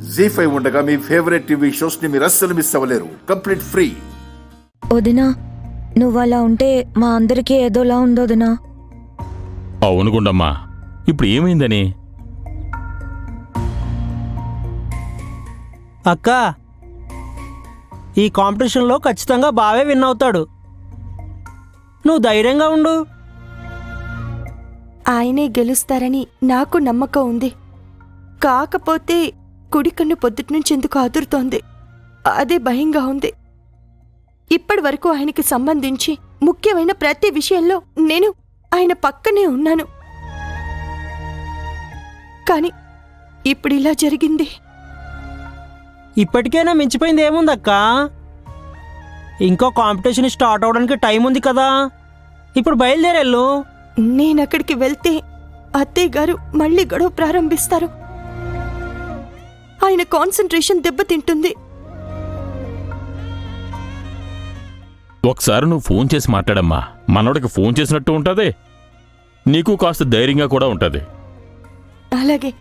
జీ5 ఉండగా మీ favourite TV shows ని మీరు అస్సలు మిస్ అవ్వలేరు. Complete free. వదినా, నువ్వు అలా ఉంటే మా అందరికీ ఏదోలా ఉందోదినా. అవును గుండమ్మా, ఇప్పుడు ఏమైందని? అక్క, ఈ కాంపిటీషన్లో ఖచ్చితంగా బావే విన్ అవుతాడు. నువ్వు ధైర్యంగా ఉండు. ఆయనే గెలుస్తారని నాకు నమ్మకం ఉంది. కాకపోతే కుడి కన్ను పొద్దుటి నుంచి ఎందుకు అదురుతోంది, అదే భయంగా ఉంది. ఇప్పటి వరకు ఆయనకి సంబంధించి ముఖ్యమైన ప్రతి విషయంలో నేను ఆయన పక్కనే ఉన్నాను. కానీ ఇప్పుడు ఇలా జరిగింది. ఇప్పటికైనా మించిపోయింది ఏముందక్క? ఇంకో కాంపిటీషన్ స్టార్ట్ అవడానికి టైం ఉంది కదా. ఇప్పుడు బయలుదేరెళ్ళు. నేనక్కడికి వెళ్తే అత్తయ్య గారు మళ్ళీ గొడవ ప్రారంభిస్తారు. ఆయన కాన్సంట్రేషన్ దెబ్బతింటుంది. ఒకసారి నువ్వు ఫోన్ చేసి మాట్లాడమ్మా. మనోడికి ఫోన్ చేసినట్టు ఉంటుంది, నీకు కాస్త ధైర్యంగా కూడా ఉంటుంది. అలాగే.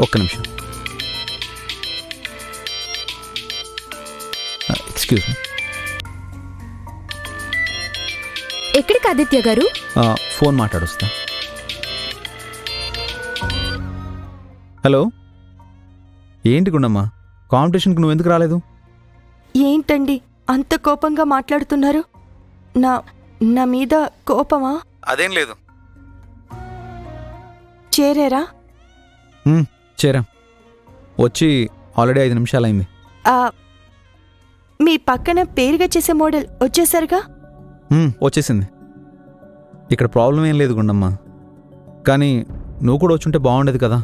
ఒక్క నిమిషం. Excuse me. ఎక్కడికి ఆదిత్య గారు? ఫోన్ మాట్లాడొస్తా. హలో, ఏంటి గుండమ్మా, కాంపిటీషన్కి నువ్వు ఎందుకు రాలేదు? ఏంటండి అంత కోపంగా మాట్లాడుతున్నారు? నా మీద కోపమా? అదేం లేదు. చేరారా? చేరా, వచ్చి ఆల్రెడీ 5 నిమిషాలైంది. మీ పక్కన పేరుగా చేసే మోడల్ వచ్చేసరిగా? వచ్చేసింది. ఇక్కడ ప్రాబ్లం ఏం లేదు గుండమ్మా, కానీ నువ్వు కూడా వచ్చుంటే బాగుండేది కదా.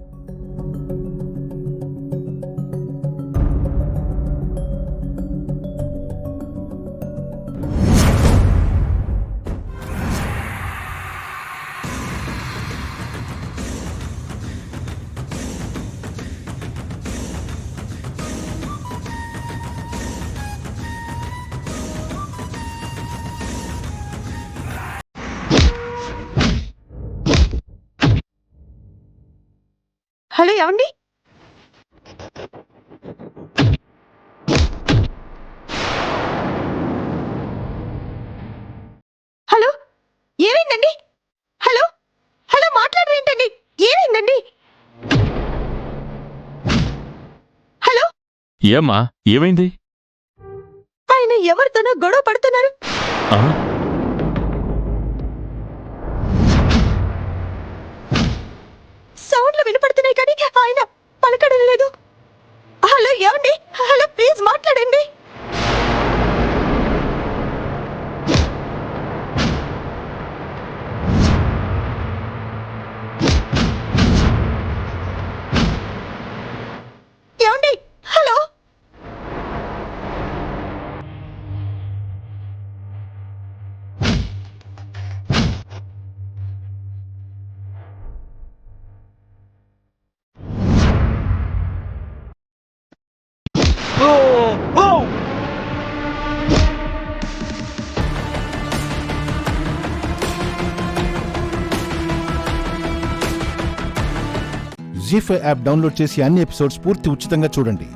హలో, ఏమండి? హలో, ఏమైందండి? హలో హలో, మాట్లాడరేంటండి? ఏమైందండి? హలో, ఏమ్మా, ఏమైంది? ఆయన ఎవరితోనో గొడవ పడుతున్నారు. ఆ? సౌండ్లు వినపడుతున్నాయి కానీ ఆయన పలకడం లేదు. హలో, ఏమండి? హలో, ప్లీజ్ మాట్లాడండి. ఏమండి? హలో. జీ5 యాప్ డౌన్లోడ్ చేసి అన్ని ఎపిసోడ్స్ పూర్తి ఉచితంగా చూడండి.